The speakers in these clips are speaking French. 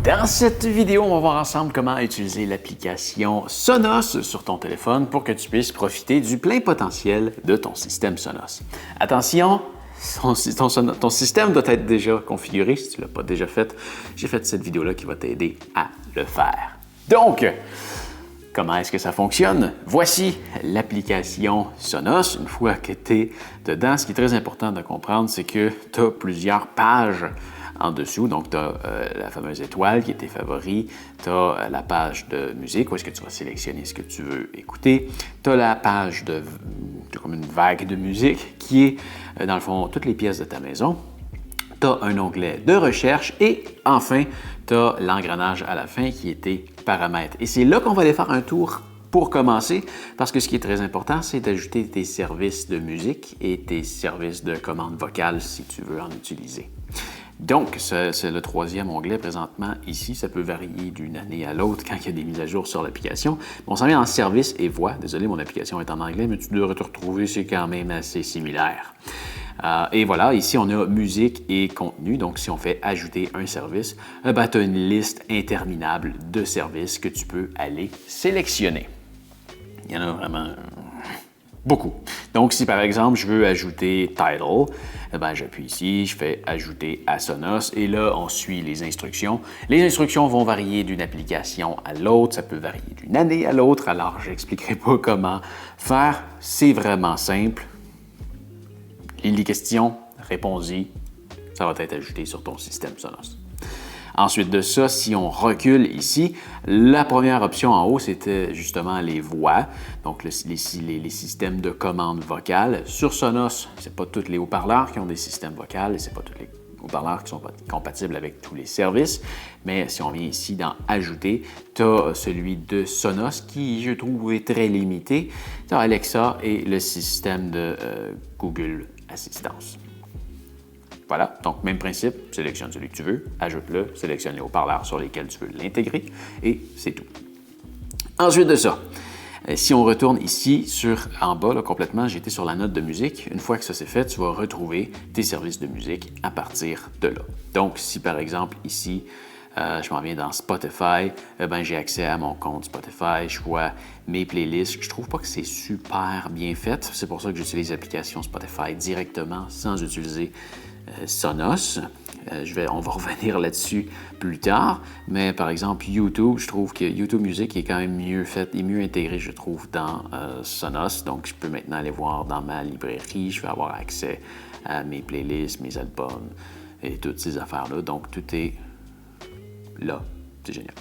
Dans cette vidéo, on va voir ensemble comment utiliser l'application Sonos sur ton téléphone pour que tu puisses profiter du plein potentiel de ton système Sonos. Attention, ton système doit être déjà configuré. Si tu ne l'as pas déjà fait, j'ai fait cette vidéo-là qui va t'aider à le faire. Donc, comment est-ce que ça fonctionne? Voici l'application Sonos. Une fois que tu es dedans, ce qui est très important de comprendre, c'est que tu as plusieurs pages en dessous. Donc, tu as la fameuse étoile qui est tes favoris. Tu as la page de musique où est-ce que tu vas sélectionner ce que tu veux écouter. Tu as la page de comme une vague de musique qui est, dans le fond, toutes les pièces de ta maison. Tu as un onglet de recherche et enfin, tu as l'engrenage à la fin qui est tes paramètres. Et c'est là qu'on va aller faire un tour pour commencer, parce que ce qui est très important, c'est d'ajouter tes services de musique et tes services de commande vocale si tu veux en utiliser. Donc, c'est le troisième onglet présentement ici. Ça peut varier d'une année à l'autre quand il y a des mises à jour sur l'application. On s'en vient en service et voix. Désolé, mon application est en anglais, mais tu devrais te retrouver, c'est quand même assez similaire. Et voilà, ici, on a musique et contenu. Donc, si on fait ajouter un service, tu as une liste interminable de services que tu peux aller sélectionner. Il y en a vraiment beaucoup. Donc, si par exemple, je veux ajouter Tidal, j'appuie ici, je fais ajouter à Sonos et là, on suit les instructions. Les instructions vont varier d'une application à l'autre, ça peut varier d'une année à l'autre, alors je n'expliquerai pas comment faire. C'est vraiment simple. Lis les questions, réponds-y, ça va être ajouté sur ton système Sonos. Ensuite de ça, si on recule ici, la première option en haut, c'était justement les voix, donc les systèmes de commande vocale. Sur Sonos, ce n'est pas tous les haut-parleurs qui ont des systèmes vocaux, ce n'est pas tous les haut-parleurs qui sont compatibles avec tous les services, mais si on vient ici dans « Ajouter », tu as celui de Sonos qui, je trouve, est très limité. Tu as Alexa et le système de Google Assistance. Voilà, donc même principe, sélectionne celui que tu veux, ajoute-le, sélectionne les haut-parleurs sur lesquels tu veux l'intégrer et c'est tout. Ensuite de ça, si on retourne ici en bas, là, complètement, j'ai été sur la note de musique. Une fois que ça c'est fait, tu vas retrouver tes services de musique à partir de là. Donc, si par exemple ici, je m'en viens dans Spotify, j'ai accès à mon compte Spotify, je vois mes playlists. Je trouve pas que c'est super bien fait. C'est pour ça que j'utilise l'application Spotify directement sans utiliser Sonos. On va revenir là-dessus plus tard, mais par exemple YouTube, je trouve que YouTube Music est quand même mieux fait et mieux intégré, je trouve, dans Sonos. Donc, je peux maintenant aller voir dans ma librairie, je vais avoir accès à mes playlists, mes albums et toutes ces affaires-là. Donc, tout est là. C'est génial.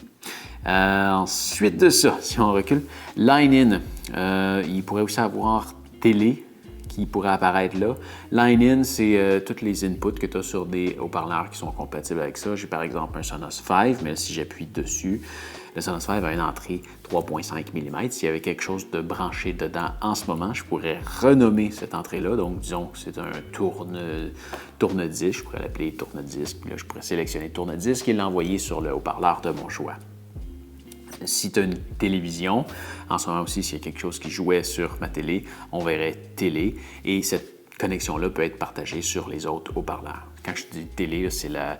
Ensuite de ça, si on recule, Line-In, il pourrait aussi avoir télé qui pourrait apparaître là. Line-In, c'est tous les inputs que tu as sur des haut-parleurs qui sont compatibles avec ça. J'ai par exemple un Sonos 5, mais si j'appuie dessus, le Sonos 5 a une entrée 3.5 mm. S'il y avait quelque chose de branché dedans en ce moment, je pourrais renommer cette entrée-là. Donc, disons que c'est un tourne-disque. Je pourrais l'appeler tourne-disque. Puis là, je pourrais sélectionner tourne-disque et l'envoyer sur le haut-parleur de mon choix. Si tu as une télévision, en ce moment aussi, s'il y a quelque chose qui jouait sur ma télé, on verrait télé et cette connexion-là peut être partagée sur les autres haut-parleurs. Quand je dis télé, c'est la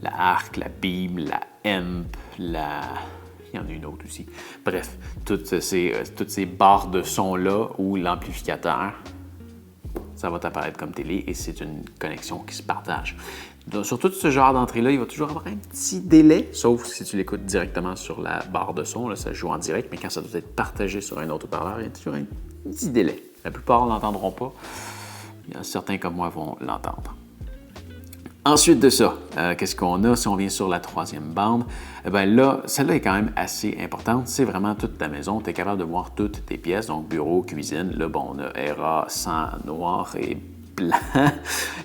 ARC, la Beam, la AMP, il y en a une autre aussi. Bref, toutes ces barres de son-là ou l'amplificateur, ça va t'apparaître comme télé et c'est une connexion qui se partage. Donc, sur tout ce genre d'entrée-là, il va toujours avoir un petit délai, sauf si tu l'écoutes directement sur la barre de son, là, ça joue en direct, mais quand ça doit être partagé sur un autre haut-parleur, il y a toujours un petit délai. La plupart ne l'entendront pas, il y en a certains comme moi vont l'entendre. Ensuite de ça, qu'est-ce qu'on a? Si on vient sur la troisième bande, là, celle-là est quand même assez importante. C'est vraiment toute ta maison. Tu es capable de voir toutes tes pièces, donc bureau, cuisine. Là, on a ERA 100 noir et blanc.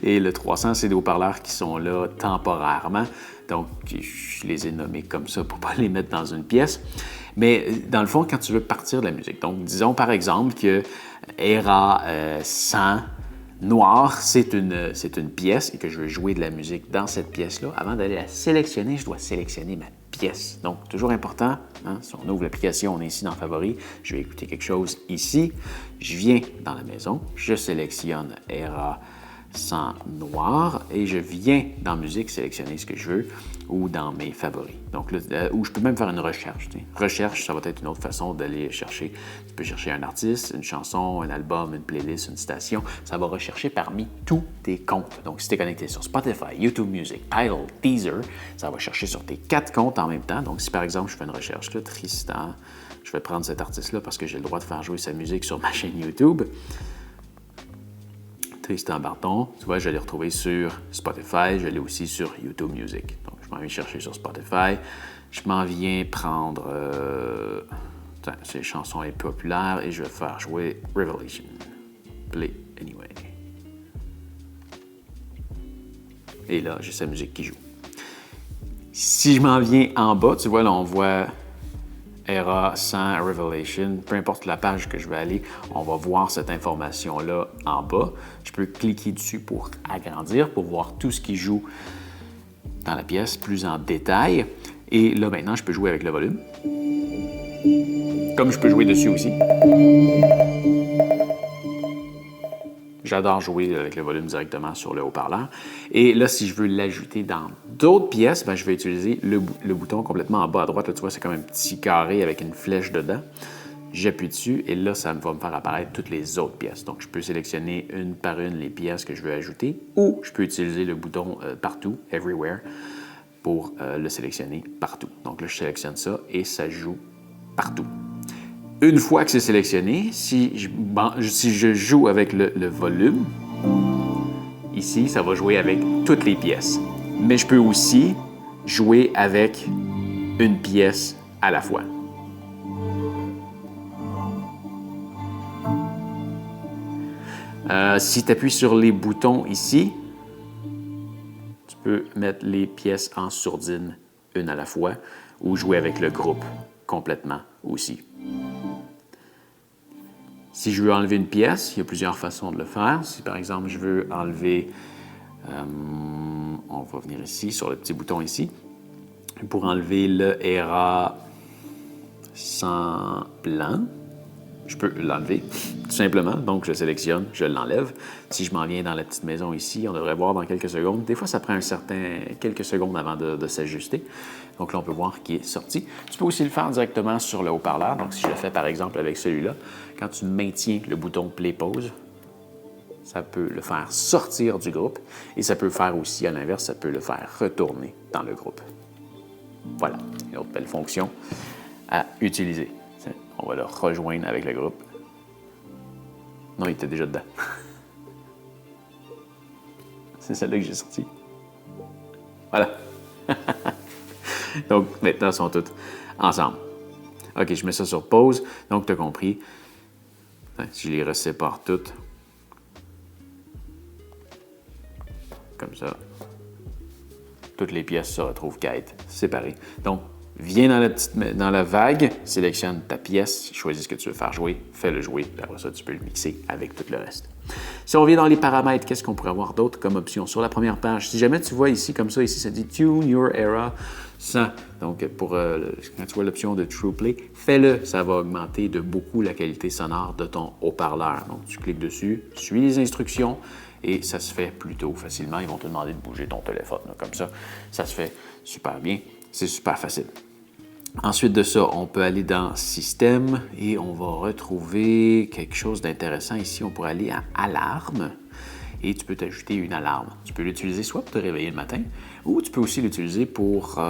Et le 300, c'est des haut-parleurs qui sont là temporairement. Donc, je les ai nommés comme ça pour ne pas les mettre dans une pièce. Mais dans le fond, quand tu veux partir de la musique, donc disons par exemple que ERA 100 noir, c'est une pièce et que je veux jouer de la musique dans cette pièce-là. Avant d'aller la sélectionner, je dois sélectionner ma pièce. Donc, toujours important, si on ouvre l'application, on est ici dans Favoris, je vais écouter quelque chose ici. Je viens dans la maison, je sélectionne ERA sans noir et je viens dans musique sélectionner ce que je veux ou dans mes favoris. Donc là, ou je peux même faire une recherche. Tu sais. Recherche, ça va être une autre façon d'aller chercher. Tu peux chercher un artiste, une chanson, un album, une playlist, une station. Ça va rechercher parmi tous tes comptes. Donc si tu es connecté sur Spotify, YouTube Music, Tidal, Deezer, ça va chercher sur tes 4 comptes en même temps. Donc si par exemple je fais une recherche, là, Tristan, je vais prendre cet artiste-là parce que j'ai le droit de faire jouer sa musique sur ma chaîne YouTube. Tristan Barton, tu vois, je l'ai retrouvé sur Spotify, je l'ai aussi sur YouTube Music. Donc, je m'en viens chercher sur Spotify. Je m'en viens prendre ces chansons les populaires et je vais faire jouer Revelation. Play Anyway. Et là, j'ai sa musique qui joue. Si je m'en viens en bas, tu vois, là, on voit Era sans Revelation, peu importe la page que je vais aller, on va voir cette information-là en bas. Je peux cliquer dessus pour agrandir, pour voir tout ce qui joue dans la pièce plus en détail. Et là, maintenant, je peux jouer avec le volume. Comme je peux jouer dessus aussi. J'adore jouer avec le volume directement sur le haut-parleur. Et là, si je veux l'ajouter dans d'autres pièces, ben, je vais utiliser le bouton complètement en bas à droite. Là, tu vois, c'est comme un petit carré avec une flèche dedans. J'appuie dessus et là, ça va me faire apparaître toutes les autres pièces. Donc, je peux sélectionner une par une les pièces que je veux ajouter ou je peux utiliser le bouton partout, everywhere, pour le sélectionner partout. Donc là, je sélectionne ça et ça joue partout. Une fois que c'est sélectionné, si je joue avec le volume, ici, ça va jouer avec toutes les pièces. Mais je peux aussi jouer avec une pièce à la fois. Si tu appuies sur les boutons ici, tu peux mettre les pièces en sourdine une à la fois ou jouer avec le groupe complètement aussi. Si je veux enlever une pièce, il y a plusieurs façons de le faire. Si par exemple je veux enlever, on va venir ici sur le petit bouton ici, pour enlever le ERA sans blanc, je peux l'enlever tout simplement. Donc je sélectionne, je l'enlève. Si je m'en viens dans la petite maison ici, on devrait voir dans quelques secondes. Des fois, ça prend quelques secondes avant de s'ajuster. Donc là, on peut voir qu'il est sorti. Tu peux aussi le faire directement sur le haut-parleur. Donc si je le fais par exemple avec celui-là, quand tu maintiens le bouton Play Pause, ça peut le faire sortir du groupe et ça peut faire aussi, à l'inverse, ça peut le faire retourner dans le groupe. Voilà, une autre belle fonction à utiliser. On va le rejoindre avec le groupe. Non, il était déjà dedans. C'est celle-là que j'ai sortie. Voilà. Donc, maintenant, ils sont toutes ensemble. OK, je mets ça sur pause. Donc, tu as compris. Si je les resépare toutes, comme ça, toutes les pièces se retrouvent qu'à être séparées. Donc, viens dans la vague, sélectionne ta pièce, choisis ce que tu veux faire jouer, fais-le jouer, puis après ça, tu peux le mixer avec tout le reste. Si on vient dans les paramètres, qu'est-ce qu'on pourrait avoir d'autre comme option? Sur la première page, si jamais tu vois ici, comme ça, ici, ça dit « Tune your era », ça, donc quand tu vois l'option de True Play, fais-le, ça va augmenter de beaucoup la qualité sonore de ton haut-parleur. Donc, tu cliques dessus, suis les instructions, et ça se fait plutôt facilement. Ils vont te demander de bouger ton téléphone, là, comme ça. Ça se fait super bien. C'est super facile. Ensuite de ça, on peut aller dans Système et on va retrouver quelque chose d'intéressant ici. On pourrait aller à Alarme et tu peux t'ajouter une alarme. Tu peux l'utiliser soit pour te réveiller le matin ou tu peux aussi l'utiliser pour,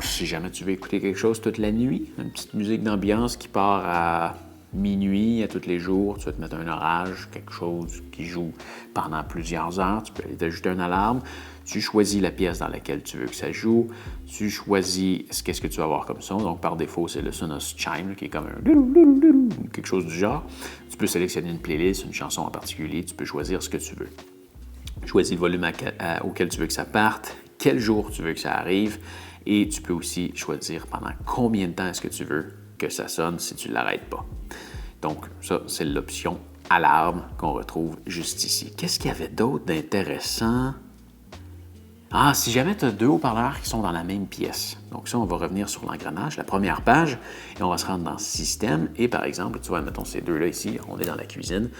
si jamais tu veux écouter quelque chose toute la nuit, une petite musique d'ambiance qui part à minuit à tous les jours, tu vas te mettre un orage, quelque chose qui joue pendant plusieurs heures, tu peux aller t'ajouter une alarme, tu choisis la pièce dans laquelle tu veux que ça joue, tu choisis qu'est-ce que tu vas avoir comme son, donc par défaut c'est le Sonos Chime qui est comme un quelque chose du genre. Tu peux sélectionner une playlist, une chanson en particulier, tu peux choisir ce que tu veux. Choisis le volume auquel tu veux que ça parte, quel jour tu veux que ça arrive et tu peux aussi choisir pendant combien de temps est-ce que tu veux que ça sonne si tu ne l'arrêtes pas. Donc, ça, c'est l'option alarme qu'on retrouve juste ici. Qu'est-ce qu'il y avait d'autre d'intéressant? Ah, si jamais tu as deux haut-parleurs qui sont dans la même pièce. Donc ça, on va revenir sur l'engrenage, la première page, et on va se rendre dans Système. Et par exemple, tu vois, mettons ces deux-là ici, on est dans la cuisine.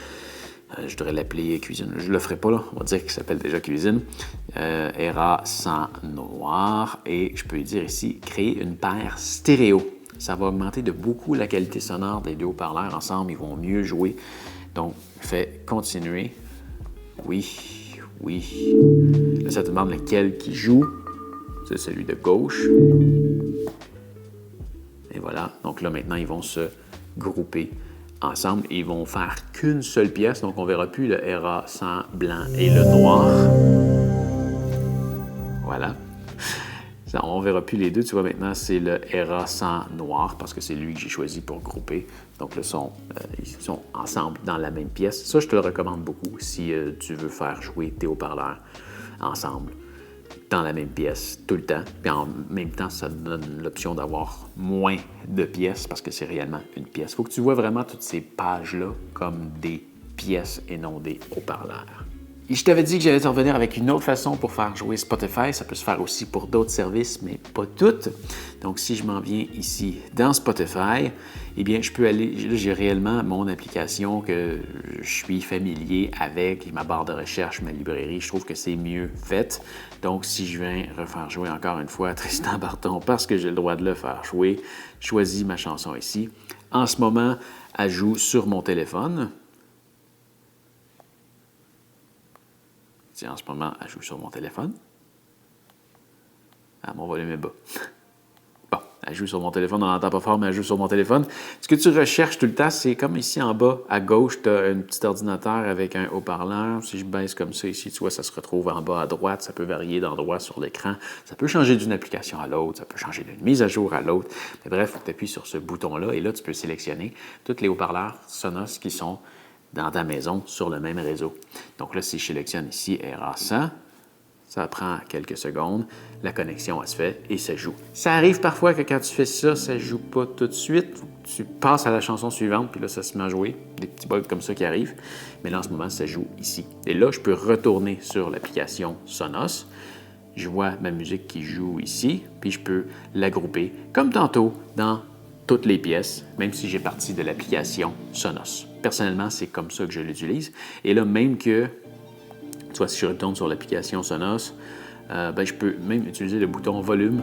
Je devrais l'appeler cuisine. Je ne le ferai pas, là. On va dire qu'il s'appelle déjà cuisine. Era sans noir. Et je peux lui dire ici, créer une paire stéréo. Ça va augmenter de beaucoup la qualité sonore des deux haut-parleurs ensemble. Ils vont mieux jouer. Donc, fais continuer. Oui, oui. Là, ça te demande lequel qui joue. C'est celui de gauche. Et voilà. Donc là, maintenant, ils vont se grouper ensemble et ils vont faire qu'une seule pièce. Donc, on ne verra plus le Era sans blanc et le noir. Voilà. Ça, on ne verra plus les deux. Tu vois, maintenant, c'est le Era sans noir parce que c'est lui que j'ai choisi pour grouper. Donc, ils sont ensemble dans la même pièce. Ça, je te le recommande beaucoup si tu veux faire jouer tes haut-parleurs ensemble dans la même pièce tout le temps. Puis en même temps, ça te donne l'option d'avoir moins de pièces parce que c'est réellement une pièce. Il faut que tu vois vraiment toutes ces pages-là comme des pièces et non des haut-parleurs. Et je t'avais dit que j'allais te revenir avec une autre façon pour faire jouer Spotify. Ça peut se faire aussi pour d'autres services, mais pas toutes. Donc, si je m'en viens ici dans Spotify, eh bien, je peux aller, là, j'ai réellement mon application que je suis familier avec, ma barre de recherche, ma librairie. Je trouve que c'est mieux fait. Donc, si je viens refaire jouer encore une fois Tristan Barton parce que j'ai le droit de le faire jouer, je choisis ma chanson ici. En ce moment, elle joue sur mon téléphone. En ce moment, elle joue sur mon téléphone. Ah, mon volume est bas. Bon, elle joue sur mon téléphone, on n'entend pas fort, mais elle joue sur mon téléphone. Ce que tu recherches tout le temps, c'est comme ici en bas, à gauche, tu as un petit ordinateur avec un haut-parleur. Si je baisse comme ça ici, tu vois, ça se retrouve en bas à droite. Ça peut varier d'endroit sur l'écran. Ça peut changer d'une application à l'autre. Ça peut changer d'une mise à jour à l'autre. Mais bref, il faut que tu appuies sur ce bouton-là et là, tu peux sélectionner tous les haut-parleurs Sonos qui sont dans ta maison sur le même réseau. Donc là, si je sélectionne ici Era 100, ça prend quelques secondes, la connexion elle se fait et ça joue. Ça arrive parfois que quand tu fais ça, ça ne joue pas tout de suite. Tu passes à la chanson suivante, puis là, ça se met à jouer. Des petits bugs comme ça qui arrivent. Mais là, en ce moment, ça joue ici. Et là, je peux retourner sur l'application Sonos. Je vois ma musique qui joue ici, puis je peux la grouper, comme tantôt, dans toutes les pièces, même si j'ai parti de l'application Sonos. Personnellement, c'est comme ça que je l'utilise. Et là, même que, tu vois, si je retourne sur l'application Sonos, je peux même utiliser le bouton volume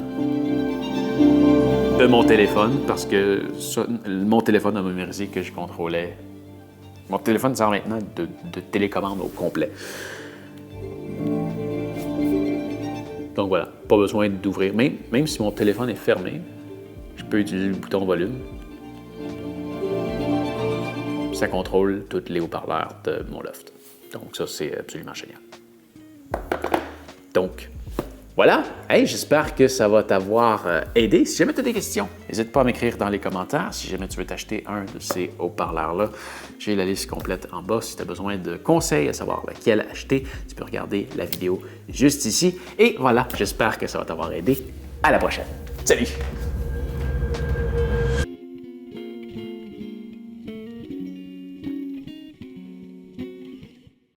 de mon téléphone parce que mon téléphone a mémorisé que je contrôlais. Mon téléphone sert maintenant de télécommande au complet. Donc voilà, pas besoin d'ouvrir. Même si mon téléphone est fermé, je peux utiliser le bouton volume. Ça contrôle tous les haut-parleurs de mon loft. Donc ça, c'est absolument génial. Donc, voilà. Hey, j'espère que ça va t'avoir aidé. Si jamais tu as des questions, n'hésite pas à m'écrire dans les commentaires. Si jamais tu veux t'acheter un de ces haut-parleurs-là, j'ai la liste complète en bas. Si tu as besoin de conseils à savoir lequel acheter, tu peux regarder la vidéo juste ici. Et voilà, j'espère que ça va t'avoir aidé. À la prochaine. Salut!